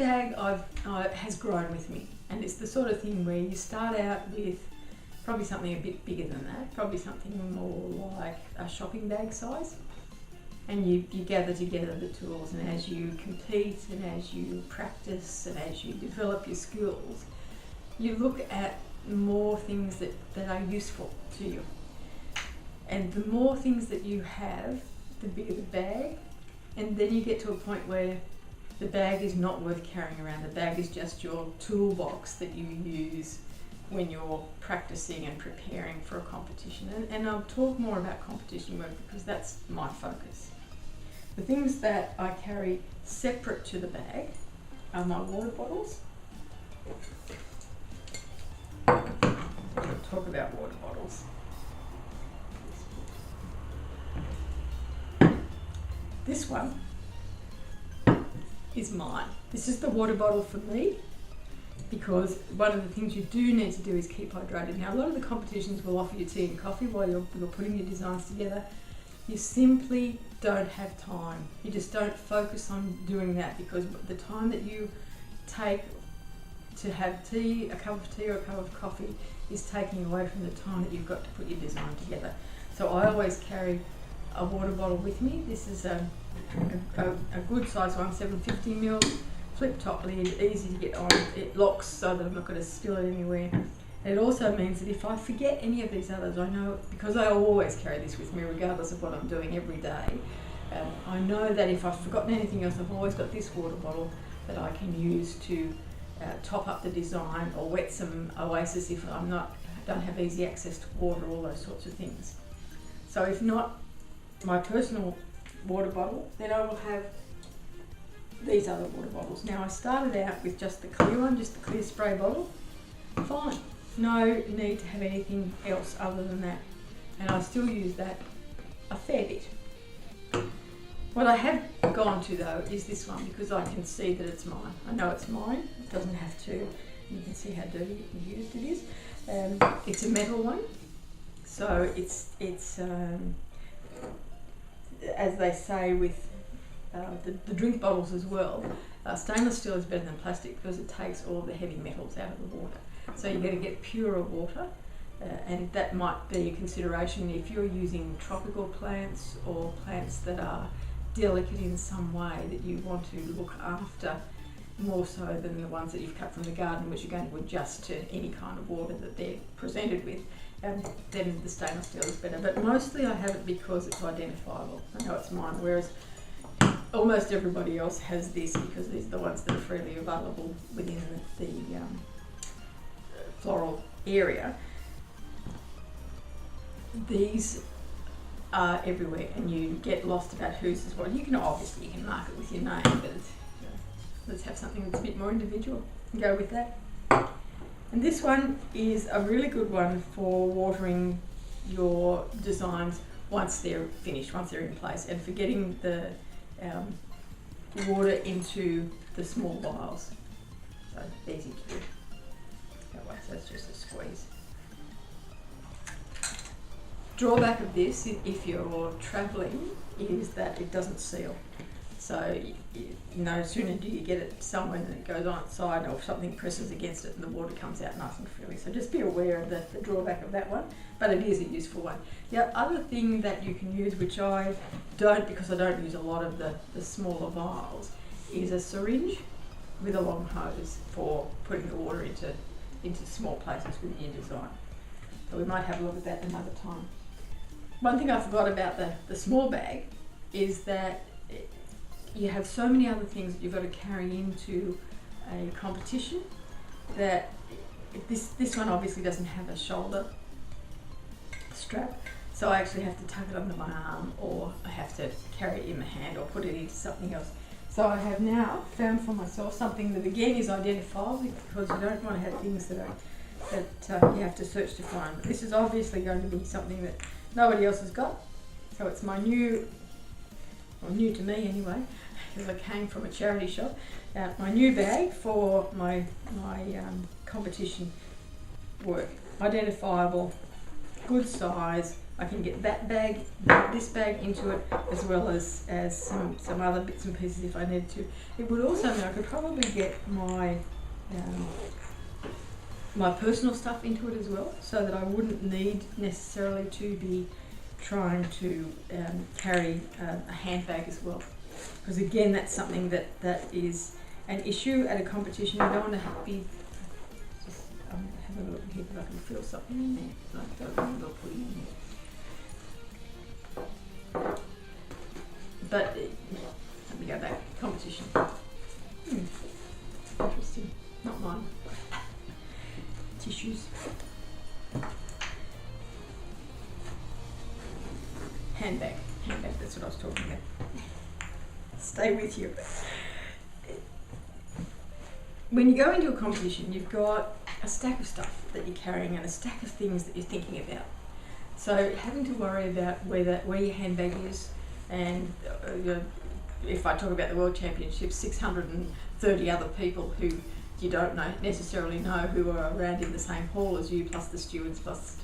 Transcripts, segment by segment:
bag has grown with me, and it's the sort of thing where you start out with probably something a bit bigger than that, probably something more like a shopping bag size, and you gather together the tools, and as you compete and as you practice and as you develop your skills, you look at more things that are useful to you. And the more things that you have, the bigger the bag, and then you get to a point where the bag is not worth carrying around. The bag is just your toolbox that you use when you're practicing and preparing for a competition. And I'll talk more about competition work because that's my focus. The things that I carry separate to the bag are my water bottles. I'll talk about water bottles. This one is mine. This is the water bottle for me, because one of the things you do need to do is keep hydrated. Now, a lot of the competitions will offer you tea and coffee while you're putting your designs together. You simply don't have time. You just don't focus on doing that, because the time that you take to have tea, a cup of tea or a cup of coffee, is taking away from the time that you've got to put your design together. So I always carry a water bottle with me. This is a good size one, 750ml, flip top lid, easy to get on. It locks so that I'm not going to spill it anywhere. And it also means that if I forget any of these others, I know, because I always carry this with me regardless of what I'm doing every day, I know that if I've forgotten anything else, I've always got this water bottle that I can use to top up the design or wet some oasis if don't have easy access to water, all those sorts of things. So if not my personal water bottle, then I will have these other water bottles. Now, I started out with just the clear one, just the clear spray bottle. Fine, no need to have anything else other than that, and I still use that a fair bit. What I have gone to though is this one, because I can see that it's mine. I know it's mine. It doesn't have to. You can see how dirty and used it is. It's a metal one, so it's as they say with the drink bottles as well, stainless steel is better than plastic because it takes all the heavy metals out of the water. So you're going to get purer water, and that might be a consideration if you're using tropical plants or plants that are delicate in some way that you want to look after more so than the ones that you've cut from the garden, which are going to adjust to any kind of water that they're presented with. Then the stainless steel is better. But mostly I have it because it's identifiable. I know it's mine, whereas almost everybody else has this because these are the ones that are freely available within the floral area. These are everywhere, and you get lost about whose is what. You can mark it with your name, but let's have something that's a bit more individual and go with that. And this one is a really good one for watering your designs once they're finished, once they're in place, and for getting the water into the small vials. So easy to do that way. So it's just a squeeze. Drawback of this, if you're travelling, is that it doesn't seal. So no sooner do you get it somewhere than it goes on its side, or something presses against it and the water comes out nice and freely. So just be aware of the drawback of that one, but it is a useful one. The other thing that you can use, which I don't because I don't use a lot of the smaller vials, is a syringe with a long hose for putting the water into small places within your design. So we might have a look at that another time. One thing I forgot about the small bag is that you have so many other things that you've got to carry into a competition that this one obviously doesn't have a shoulder strap, so I actually have to tuck it under my arm, or I have to carry it in my hand or put it into something else. So I have now found for myself something that again is identifiable, because you don't want to have things that you have to search to find. But this is obviously going to be something that nobody else has got, so it's my new to me anyway, because I came from a charity shop. My new bag for my competition work. Identifiable, good size, I can get that bag, this bag into it, as well as some other bits and pieces if I need to. It would also mean I could probably get my personal stuff into it as well, so that I wouldn't need necessarily to be trying to carry a handbag as well. Because again, that's something that is an issue at a competition. You don't want to be just have a look here if I can feel something in there. I don't remember putting in there. But let me go back. Competition. Interesting. Not mine. Tissues. Handbag. That's what I was talking about. Stay with you. When you go into a competition, you've got a stack of stuff that you're carrying and a stack of things that you're thinking about. So having to worry about where your handbag is, and if I talk about the World Championships, 630 other people who you don't necessarily know who are around in the same hall as you, plus the stewards, plus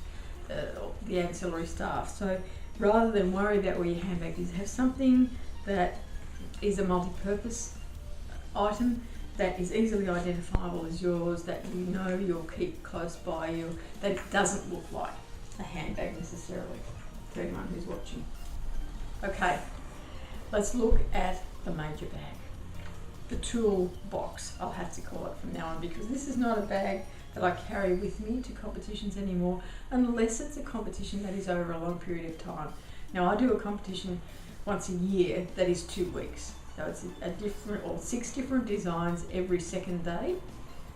the ancillary staff. So rather than worry about where your handbag is, have something that is a multi-purpose item that is easily identifiable as yours, that you know you'll keep close by you, that it doesn't look like a handbag necessarily to anyone who's watching. Okay, let's look at the major bag, the tool box, I'll have to call it from now on, because this is not a bag that I carry with me to competitions anymore, unless it's a competition that is over a long period of time. Now, I do a competition once a year that is 2 weeks. So it's a different, or 6 different designs every second day.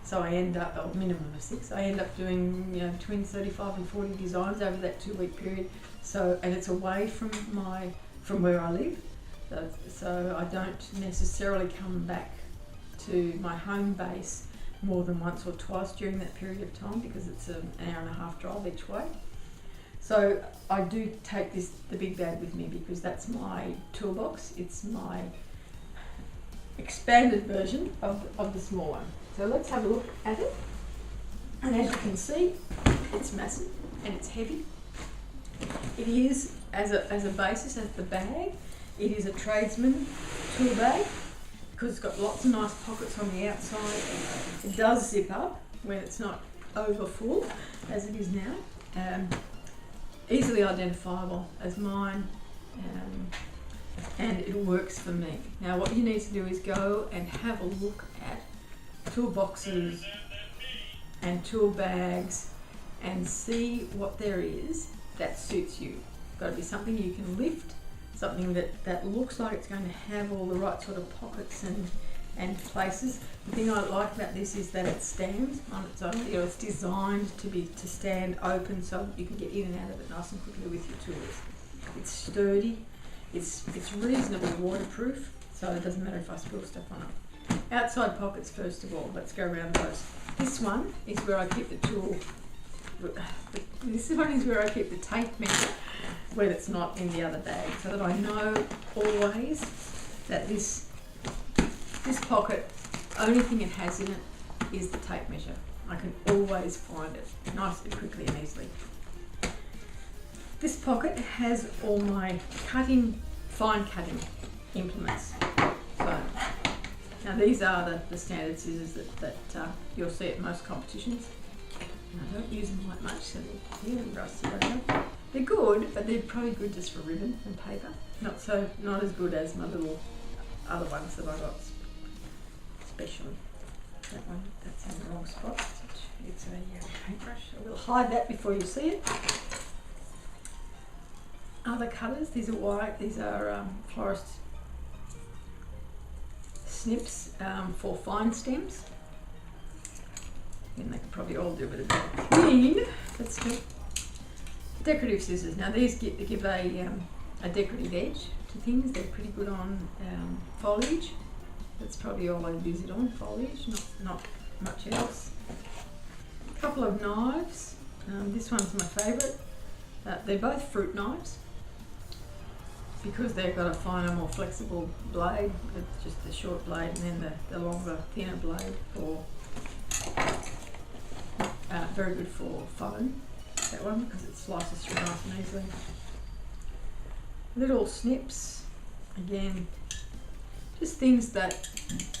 So I end up, or minimum of 6, I end up doing between 35 and 40 designs over that 2 week period. So, and it's away from where I live. So I don't necessarily come back to my home base more than once or twice during that period of time, because it's an hour and a half drive each way. So I do take the big bag with me, because that's my toolbox. It's my expanded version of the small one. So let's have a look at it. And as you can see, it's massive and it's heavy. It is, as a basis, as the bag, it is a tradesman tool bag, because it's got lots of nice pockets on the outside. It does zip up when it's not over full, as it is now. Easily identifiable as mine, and it works for me. Now what you need to do is go and have a look at toolboxes and tool bags and see what there is that suits you. Got to be something you can lift, something that looks like it's going to have all the right sort of pockets and places. The thing I like about this is that it stands on its own. It's designed to stand open, so you can get in and out of it nice and quickly with your tools. It's sturdy. It's reasonably waterproof, so it doesn't matter if I spill stuff on it. Outside pockets first of all. Let's go around those. This one is where I keep the tool. This one is where I keep the tape measure when it's not in the other bag, so that I know always that this pocket, only thing it has in it is the tape measure. I can always find it nice and quickly and easily. This pocket has all my fine cutting implements. So now these are the standard scissors that you'll see at most competitions. And I don't use them like much, so they're really rusty right now. They're good, but they're probably good just for ribbon and paper. Not as good as my little other ones that I got specially. That one, that's in the wrong spot. It's a paintbrush. I will hide that before you see it. Other colours, these are white, these are florist snips for fine stems. And they could probably all do with a bit of green. Let's do decorative scissors. Now these give a decorative edge to things. They're pretty good on foliage. That's probably all I use it on, foliage, not much else. A couple of knives. This one's my favourite. They're both fruit knives, because they've got a finer, more flexible blade. It's just the short blade, and then the longer, thinner blade for very good for foam. that one because it slices through nice and easily. Little snips, again, just things that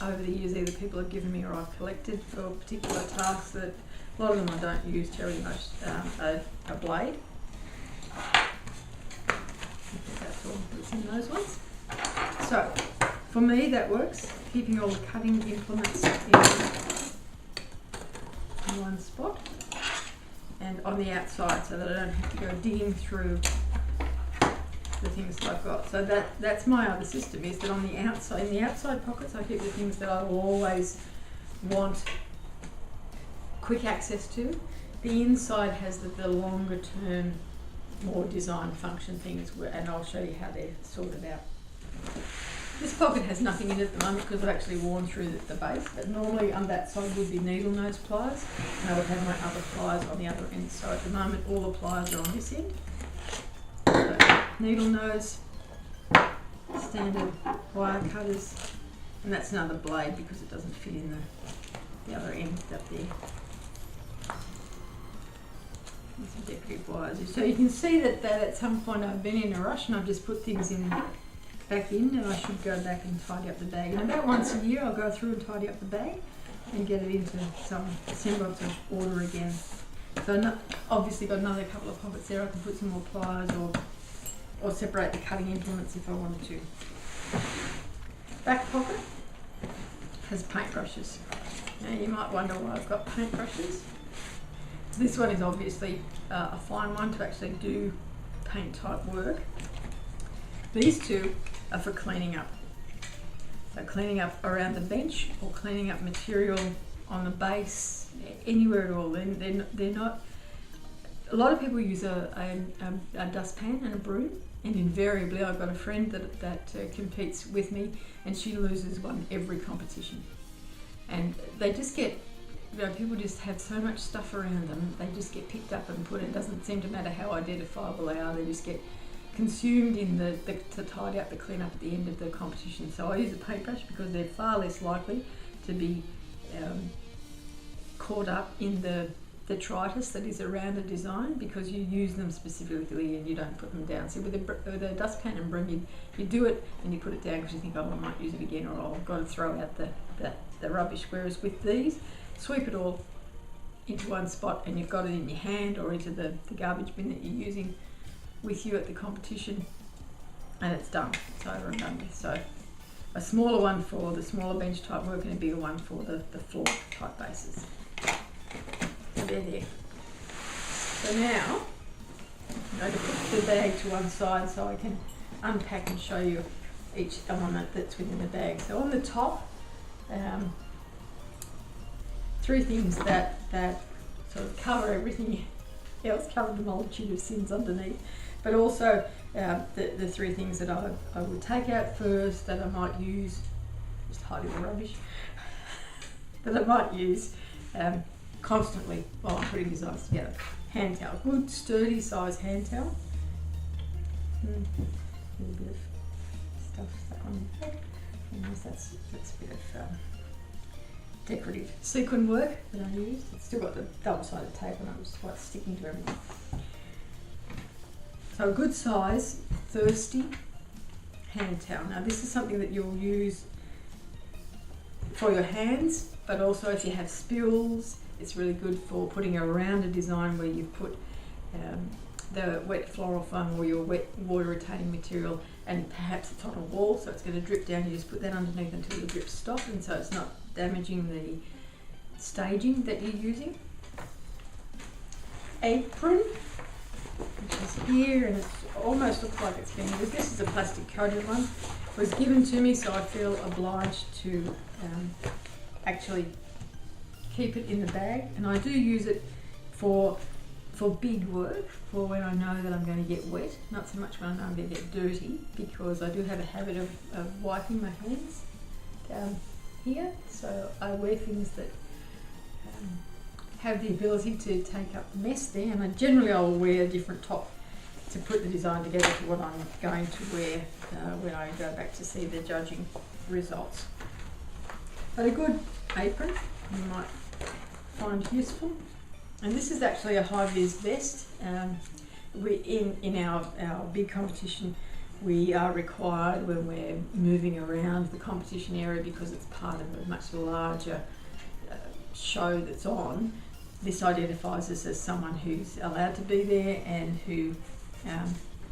over the years either people have given me or I've collected for particular tasks that a lot of them I don't use terribly much. A blade. That's all that's in those ones. So, for me that works, keeping all the cutting implements in one spot and on the outside so that I don't have to go digging through the things that I've got. So that's my other system, is that on the outside, in the outside pockets, I keep the things that I will always want quick access to. The inside has the longer term, more design function things, and I'll show you how they're sorted out. This pocket has nothing in it at the moment because I've actually worn through the base, but normally on that side would be needle nose pliers, and I would have my other pliers on the other end. So at the moment all the pliers are on this end. So, needle nose, standard wire cutters, and that's another blade because it doesn't fit in the other end up there. And some decorative wires. So you can see that at some point I've been in a rush and I've just put things back in, and I should go back and tidy up the bag. And about once a year I'll go through and tidy up the bag and get it into some semblance of order again. So obviously got another couple of pockets there. I can put some more pliers or separate the cutting implements if I wanted to. Back pocket has paintbrushes. Now you might wonder why I've got paintbrushes. This one is obviously a fine one to actually do paint type work. These two are for cleaning up. So cleaning up around the bench or cleaning up material on the base, anywhere at all. They're not. A lot of people use a dustpan and a broom, and invariably I've got a friend that competes with me, and she loses one every competition. And they just get, people just have so much stuff around them, they just get picked up and put. It doesn't seem to matter how identifiable they are, they just get consumed in to tidy up, the clean up at the end of the competition. So I use a paintbrush because they're far less likely to be caught up in the detritus that is around a design, because you use them specifically and you don't put them down. So with a dustpan and broom, you do it and you put it down because you think, oh, I might use it again, or I've got to throw out the rubbish. Whereas with these, sweep it all into one spot and you've got it in your hand or into the garbage bin that you're using with you at the competition, and it's done. It's over and done with. So a smaller one for the smaller bench type work and a bigger one for the floor type bases. So they're there. So now I'm going to put the bag to one side so I can unpack and show you each element that's within the bag. So on the top, three things that sort of cover everything else, cover the multitude of sins underneath, but also the three things that I would take out first, that I might use, just hiding the rubbish, that I might use constantly while I'm putting designs together. Hand towel, good sturdy size hand towel. A little bit of stuff stuck on the back. That's a bit of decorative sequin work that I used. It's still got the double-sided tape on it, which is quite sticking to everything. So a good size, thirsty hand towel. Now this is something that you'll use for your hands, but also if you have spills, it's really good for putting around a design where you've put the wet floral foam or your wet water retaining material, and perhaps it's on a wall so it's going to drip down. You just put that underneath until the drips stop, and so it's not damaging the staging that you're using. Apron, which is here, and it almost looks like it's been used. This is a plastic coated one. It was given to me, so I feel obliged to actually keep it in the bag, and I do use it for big work, for when I know that I'm going to get wet, not so much when I know I'm going to get dirty, because I do have a habit of wiping my hands down here, so I wear things that have the ability to take up the mess there, and generally I will wear a different top to put the design together to what I'm going to wear when I go back to see the judging results. But a good apron you might find useful. And this is actually a high-vis vest. We in our big competition, we are required when we're moving around the competition area, because it's part of a much larger show that's on. This identifies us as someone who's allowed to be there and who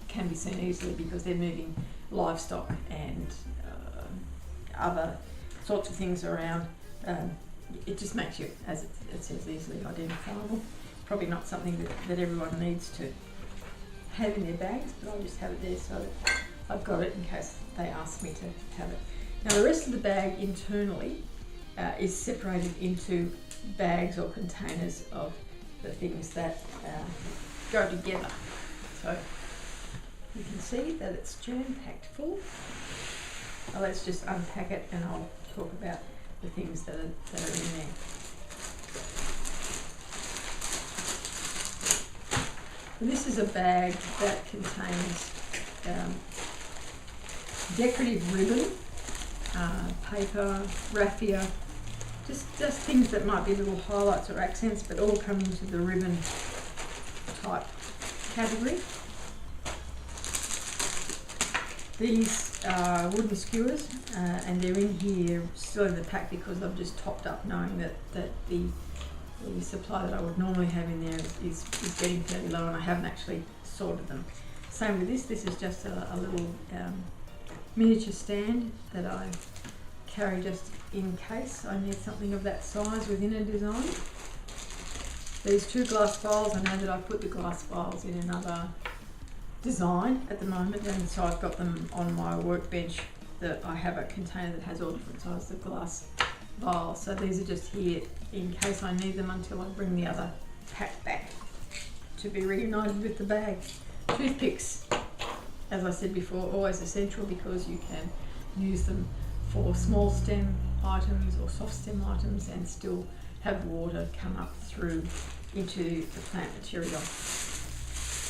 can be seen easily, because they're moving livestock and other sorts of things around. It just makes you, as it says, easily identifiable. Probably not something that everyone needs to have in their bags, but I'll just have it there so that I've got it in case they ask me to have it. Now the rest of the bag internally is separated into bags or containers of the things that go together. So you can see that it's jam-packed full. Now let's just unpack it and I'll talk about the things that are in there. And this is a bag that contains decorative ribbon, paper, raffia, just things that might be little highlights or accents, but all come into the ribbon type category. These are wooden skewers, and they're in here still in the pack because I've just topped up, knowing that the supply that I would normally have in there is getting fairly low, and I haven't actually sorted them. Same with this. This is just a little miniature stand that I carry just in case I need something of that size within a design. These two glass vials, I know that I put the glass vials in another design at the moment, and so I've got them on my workbench. That I have a container that has all different sizes of glass vials, so these are just here in case I need them until I bring the other pack back to be reunited with the bag. Toothpicks, as I said before, always essential because you can use them for small stem items or soft stem items and still have water come up through into the plant material.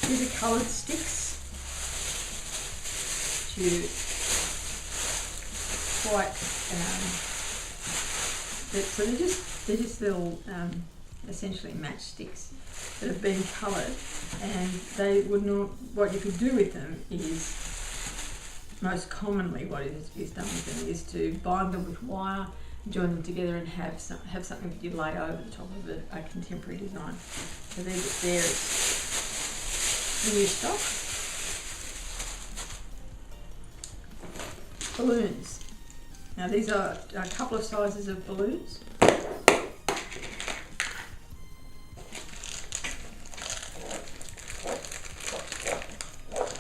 These are coloured sticks to quite so they're just little essentially matchsticks that have been coloured, and they would not. What you could do with them is, most commonly what is done with them is to bind them with wire, join them together, and have something that you lay over the top of a contemporary design. So there is the new stock. Balloons. Now these are a couple of sizes of balloons.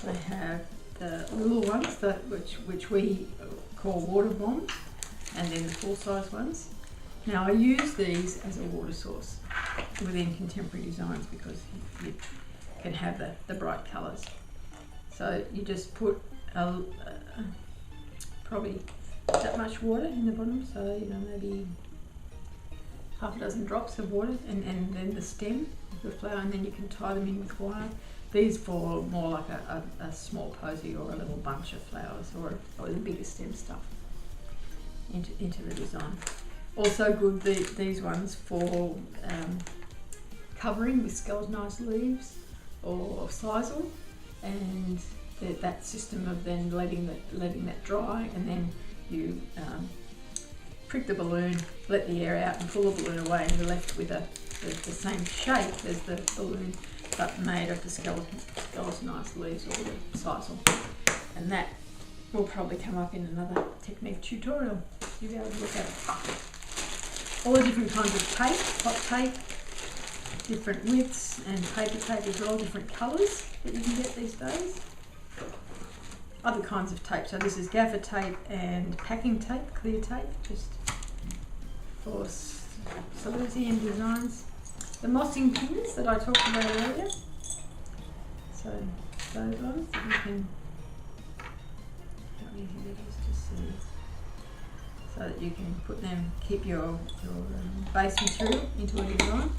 They have the little ones which we call water bombs, and then the full-size ones. Now I use these as a water source within contemporary designs because you can have the bright colours. So you just put probably that much water in the bottom, so maybe half a dozen drops of water, and then the stem of the flower, and then you can tie them in with wire. These for more like a small posy or a little bunch of flowers, or the bigger stem stuff into the design. Also good, these ones for covering with skeletonized leaves or sisal, and that system of then letting that dry, and then you prick the balloon, let the air out and pull the balloon away, and you're left with the same shape as the balloon, but made of the skeletonized leaves or the sisal. And that will probably come up in another technique tutorial. You'll be able to look at it. All the different kinds of tape, hot tape, different widths, and paper tape as well, different colours that you can get these days. Other kinds of tape, so this is gaffer tape and packing tape, clear tape, just for solidity and designs. The mossing pins that I talked about earlier, so those ones that you can, how easy that is to see, so that you can put them, keep your base material into a design.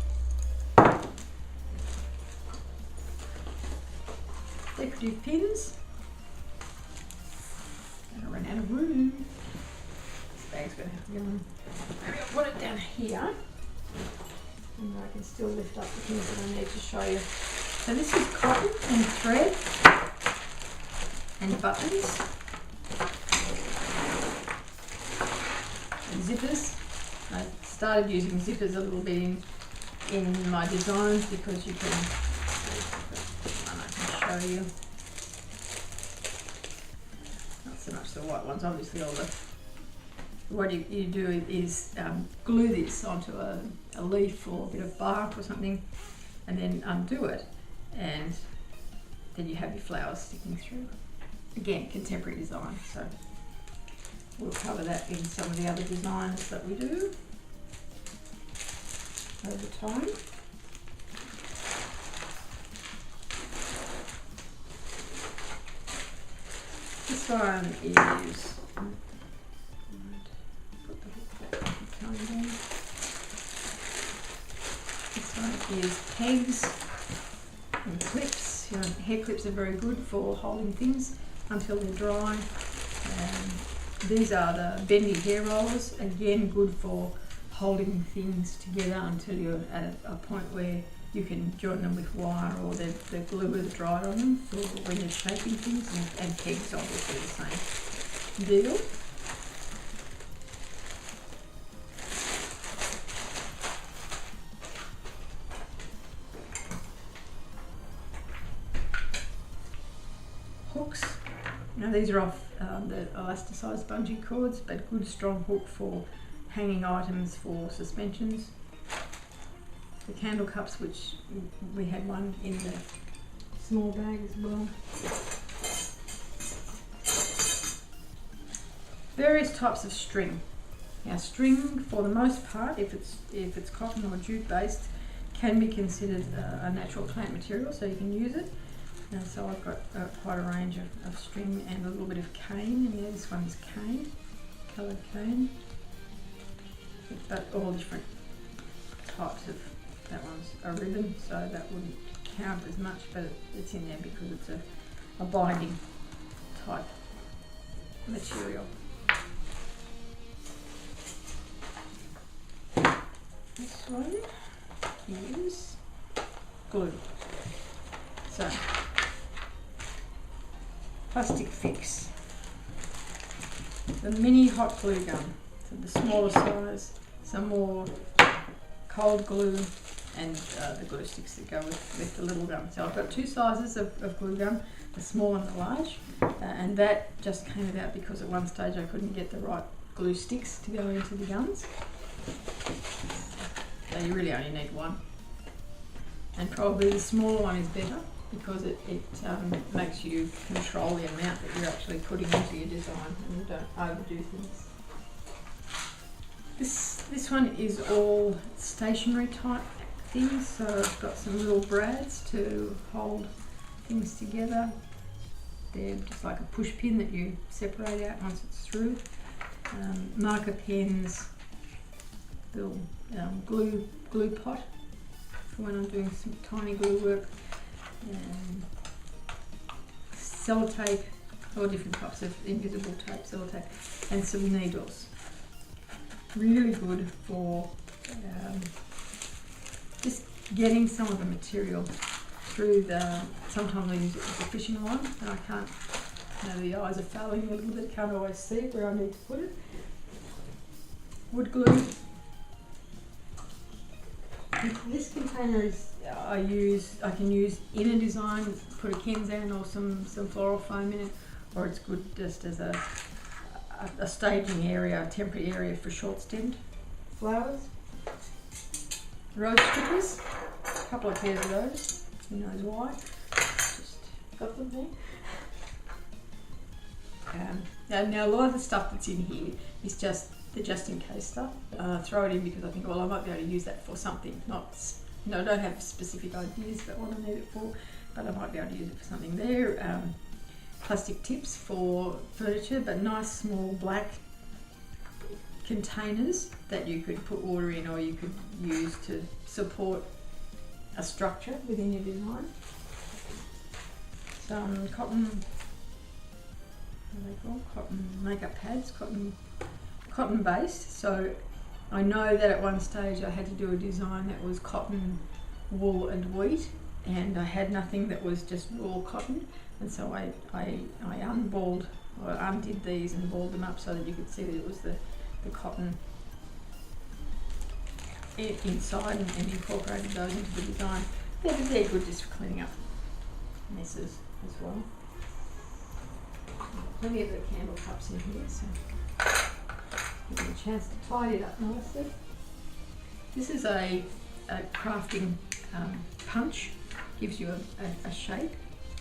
Decorative pins. I ran out of room. This bag's going to have to go on. Maybe I'll put it down here. And I can still lift up the things that I need to show you. So this is cotton and thread and buttons and zippers. I started using zippers a little bit in my designs because you can, I can show you. Not so much the white ones, obviously all the, what you do is glue this onto a leaf or a bit of bark or something and then undo it, and then you have your flowers sticking through. Again, contemporary design, so we'll cover that in some of the other designs that we do over time. This one is, put the hook back down. This one is pegs and clips. You know, hair clips are very good for holding things until they're dry. These are the bendy hair rollers, again good for holding things together until you're at a point where you can join them with wire, or the glue is dried on them for when you're shaping things, and pegs obviously the same deal. Hooks. Now these are off the elasticized bungee cords, but good strong hook for hanging items for suspensions. The candle cups, which we had one in the small bag as well. Various types of string. Now string, for the most part, if it's cotton or jute based, can be considered a natural plant material, so you can use it. And so I've got quite a range of string and a little bit of cane in there. This one is cane, coloured cane, but all different types of, that one's a ribbon, so that wouldn't count as much, but it's in there because it's a binding type material. This one is glue. So, plastic fix. The mini hot glue gun, so the smaller size, some more cold glue, and the glue sticks that go with the little gun. So I've got two sizes of glue gun, the small and the large, and that just came about because at one stage I couldn't get the right glue sticks to go into the guns. So you really only need one, and probably the smaller one is better because it makes you control the amount that you're actually putting into your design and you don't overdo things. This one is all stationary type things, so I've got some little brads to hold things together. They're just like a push pin that you separate out once it's through. Marker pens, little glue pot for when I'm doing some tiny glue work. Sellotape, all different types of invisible tape, sellotape, and some needles. Really good for just getting some of the material through the, sometimes I use it with a fishing line and I can't, the eyes are failing me a little bit, can't always see where I need to put it. Wood glue. This container is, I can use in a design, put a Kenzan or some floral foam in it, or it's good just as a staging area, a temporary area for short stemmed flowers. Rose strippers, a couple of pairs of those, who knows why, just got them there. Now a lot of the stuff that's in here is just the just in case stuff. Throw it in because I think, well, I might be able to use that for something. I don't have specific ideas about what I need it for, but I might be able to use it for something there. Plastic tips for furniture, but nice small black containers that you could put water in or you could use to support a structure within your design. Some cotton, what are they called? Cotton makeup pads, cotton based. So I know that at one stage I had to do a design that was cotton, wool and wheat, and I had nothing that was just raw cotton, and so I unballed or undid these and balled them up so that you could see that it was the cotton inside, and incorporated those into the design. They're good just for cleaning up messes as well. Plenty of the candle cups in here, so give me a chance to tidy it up nicely. This is a crafting punch, gives you a shape,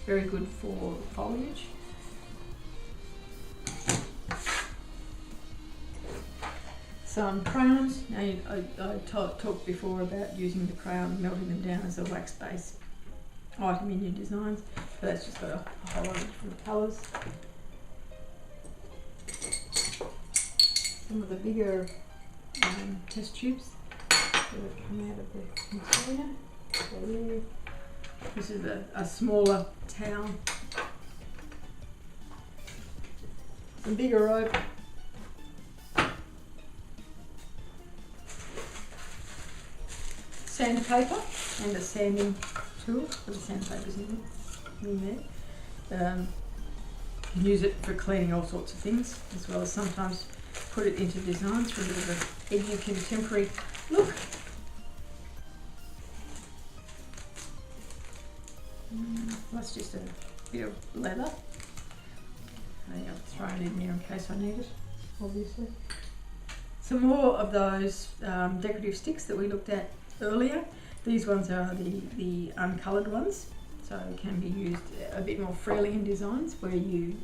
very good for foliage. Some crayons. Now I talked before about using the crayon, melting them down as a wax base item in your designs, but that's just got a whole lot of different colours. Some of the bigger test tubes that have come out of the container. So this is a smaller towel. Some bigger rope. Sandpaper and a sanding tool, for the sandpaper's in there. You can use it for cleaning all sorts of things, as well as sometimes put it into designs for a bit of an edgy contemporary look. That's just a bit of leather. I'll throw it in there in case I need it, obviously. Some more of those decorative sticks that we looked at earlier. These ones are the uncoloured ones, so can be used a bit more freely in designs where you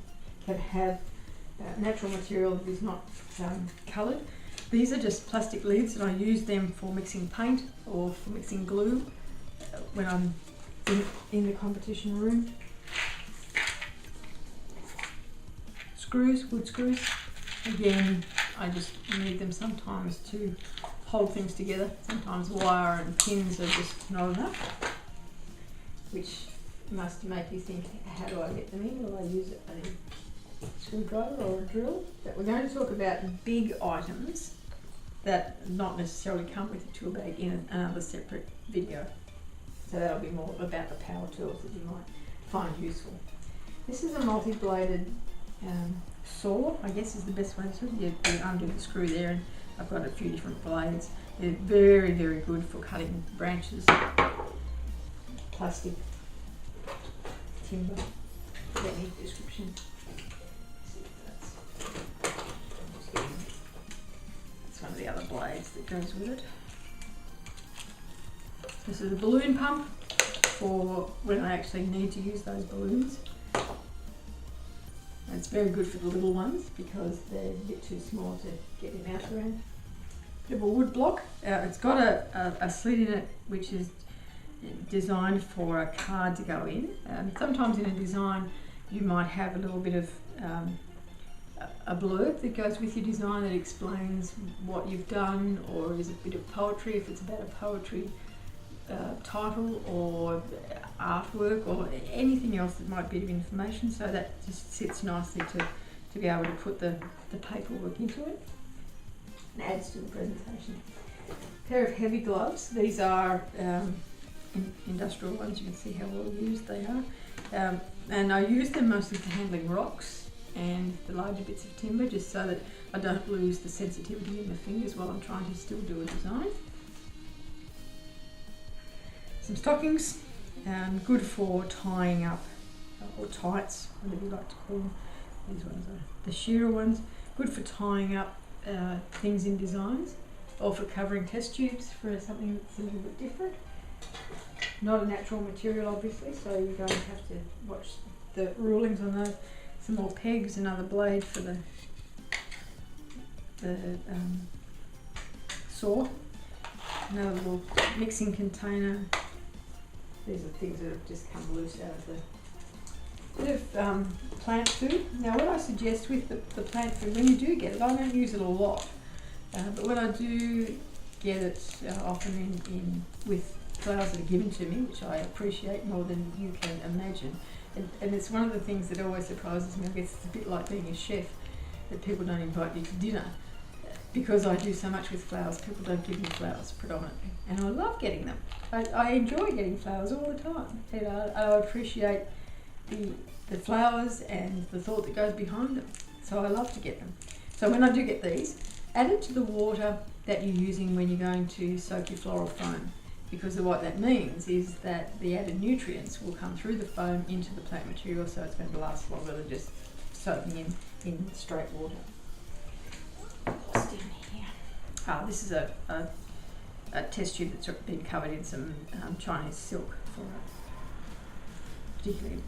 can have natural material that is not coloured. These are just plastic lids, and I use them for mixing paint or for mixing glue when I'm in the competition room. Screws, wood screws. Again, I just need them sometimes to hold things together. Sometimes wire and pins are just not enough, which must make you think, how do I get them in? Will I use a screwdriver or a drill? But we're going to talk about big items that not necessarily come with a tool bag in another separate video. So that'll be more about the power tools that you might find useful. This is a multi-bladed saw, I guess is the best way to do it. You undo the screw there, and I've got a few different blades. They're very, very good for cutting branches, plastic, timber, any description. That's one of the other blades that goes with it. This is a balloon pump for when I actually need to use those balloons. And it's very good for the little ones because they're a bit too small to get in out around. Bit of a wood block. It's got a slit in it which is designed for a card to go in. Sometimes in a design you might have a little bit of a blurb that goes with your design that explains what you've done, or is a bit of poetry if it's about a poetry title or artwork or anything else that might be of information, so that just sits nicely to be able to put the paperwork into it and adds to the presentation. A pair of heavy gloves. These are industrial ones. You can see how well used they are, and I use them mostly for handling rocks and the larger bits of timber, just so that I don't lose the sensitivity in the fingers while I'm trying to still do a design. Some stockings, good for tying up, or tights, whatever you like to call them. These ones are the shearer ones, good for tying up things in designs, or for covering test tubes for something that's a little bit different. Not a natural material, obviously, so you're going to have to watch the rulings on those. Some more pegs, another blade for the saw, another little mixing container. These are things that have just come loose out of the bit of plant food. Now what I suggest with the plant food, when you do get it, I don't use it a lot, but when I do get it often in with flowers that are given to me, which I appreciate more than you can imagine. And it's one of the things that always surprises me. I guess it's a bit like being a chef, that people don't invite you to dinner. because I do so much with flowers, people don't give me flowers predominantly, and I love getting them. I enjoy getting flowers all the time. You know, I appreciate the flowers and the thought that goes behind them. So I love to get them. So when I do get these, add it to the water that you're using when you're going to soak your floral foam, because what that means is that the added nutrients will come through the foam into the plant material, so it's going to last longer than just soaking in straight water. What's down here? This is a test tube that's been covered in some Chinese silk particularly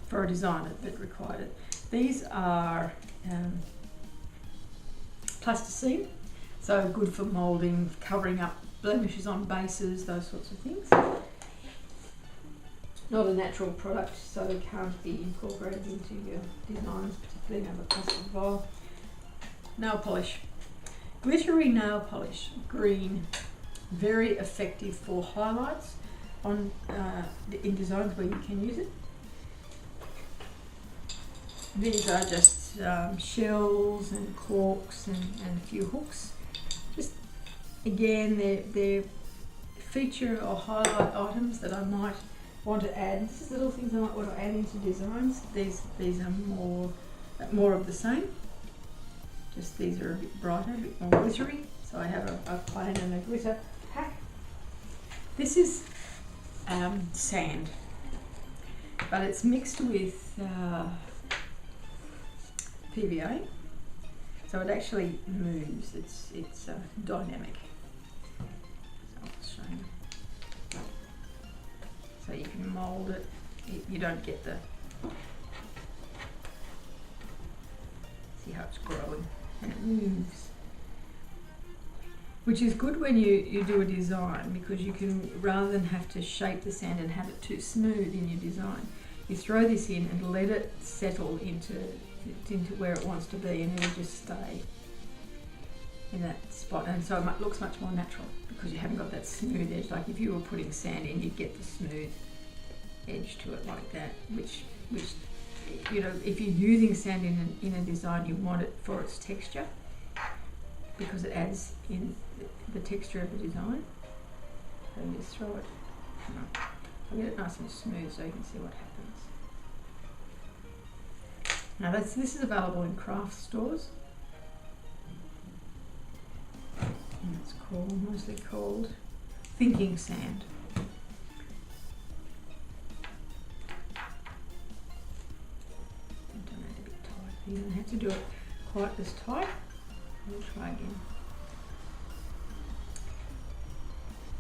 for a design that required it. These are plasticine, so good for moulding, covering up blemishes on bases, those sorts of things. Not a natural product, so it can't be incorporated into your designs, particularly over plastic vial. Nail polish. Glittery nail polish, green, very effective for highlights on in designs where you can use it. These are just shells and corks and a few hooks. Just again, they're feature or highlight items that I might want to add. This is little things I might want to add into designs. These are more of the same. Just these are a bit brighter, a bit more glittery. So I have a plain and a glitter pack. This is sand, but it's mixed with PVA, so it actually moves. It's dynamic. So I'll show you. So you can mould it. You don't get the. See how it's growing, and it moves, which is good when you do a design, because you can, rather than have to shape the sand and have it too smooth in your design, you throw this in and let it settle into where it wants to be, and it'll just stay in that spot, and so it looks much more natural because you haven't got that smooth edge. Like if you were putting sand in, you'd get the smooth edge to it like that, which you know, if you're using sand in a design, you want it for its texture, because it adds in the texture of the design. So you just throw it. I'll get it nice and smooth so you can see what happens. Now this is available in craft stores. And it's mostly called thinking sand. I've done that a bit tight. You don't have to do it quite this tight. We'll try again.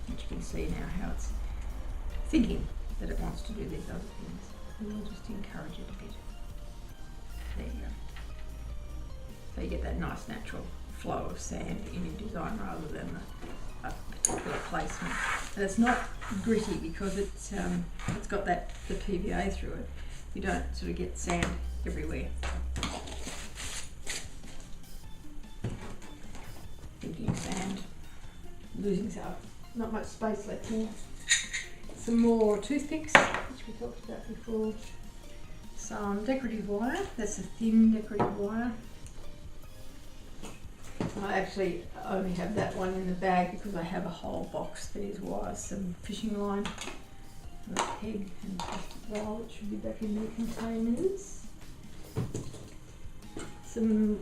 And you can see now how it's thinking that it wants to do these other things. And we'll just encourage it a bit. There you go. So you get that nice natural flow of sand in your design rather than a particular placement. And it's not gritty because it's got the PVA through it. You don't sort of get sand everywhere. Thinking sand, losing not much space left here. Some more toothpicks, which we talked about before. Some decorative wire. That's a thin decorative wire. I actually only have that one in the bag because I have a whole box that is wire, some fishing line, and a peg and plastic roll. It should be back in the containers. Some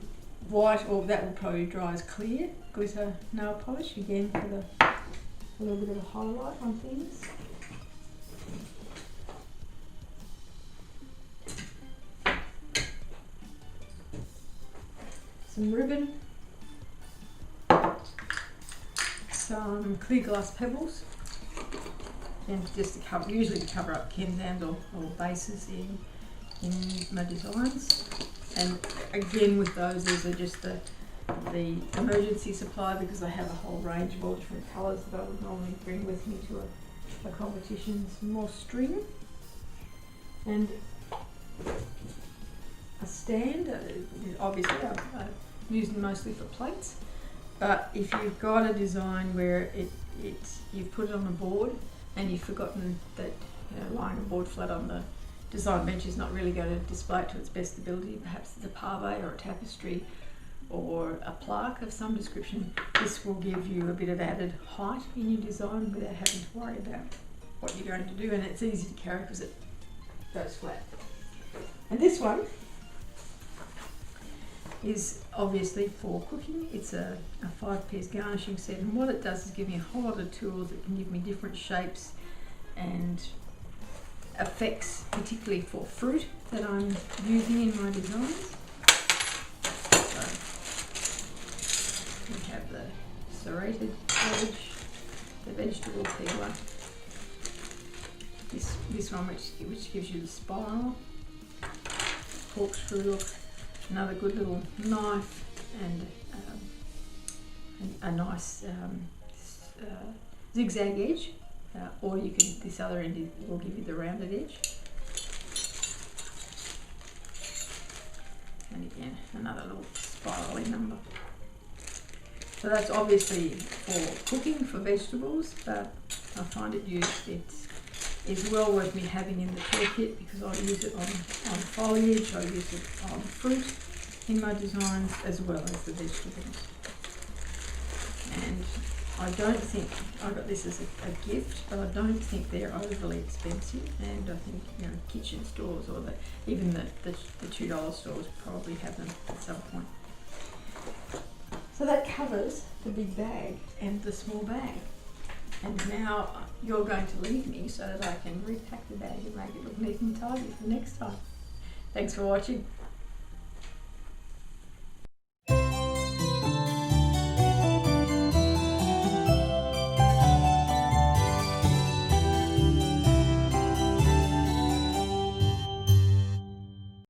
white, or that will probably dry as clear, glitter nail polish, again for a little bit of a highlight on things. Some ribbon. Some clear glass pebbles, and just to cover, usually to cover up Kenzans or bases in my designs. And again with those, these are just the emergency supply, because I have a whole range of all different colours that I would normally bring with me to a competition. Some more string and a stand. Obviously I use them mostly for plates. But if you've got a design where you've put it on a board and you've forgotten that, you know, lying a board flat on the design bench is not really going to display it to its best ability, perhaps it's a pave or a tapestry or a plaque of some description, this will give you a bit of added height in your design without having to worry about what you're going to do, and it's easy to carry because it goes flat. And this one is obviously for cooking. It's a 5-piece garnishing set, and what it does is give me a whole lot of tools that can give me different shapes and effects, particularly for fruit that I'm using in my designs. So we have the serrated edge, the vegetable peeler, this one which gives you the spiral, corkscrew look, another good little knife, and a nice zigzag edge, or you can, this other end will give you the rounded edge. And again, another little spiraling number. So that's obviously for cooking, for vegetables, but I find it is well worth me having in the toolkit because I use it on foliage, I use it on fruit in my designs as well as the vegetables. And I don't think, I got this as a gift, but I don't think they're overly expensive, and I think, you know, kitchen stores or even the $2 stores probably have them at some point. So that covers the big bag and the small bag. And now you're going to leave me so that I can repack the bag and make it look neat and tidy for next time. Thanks for watching.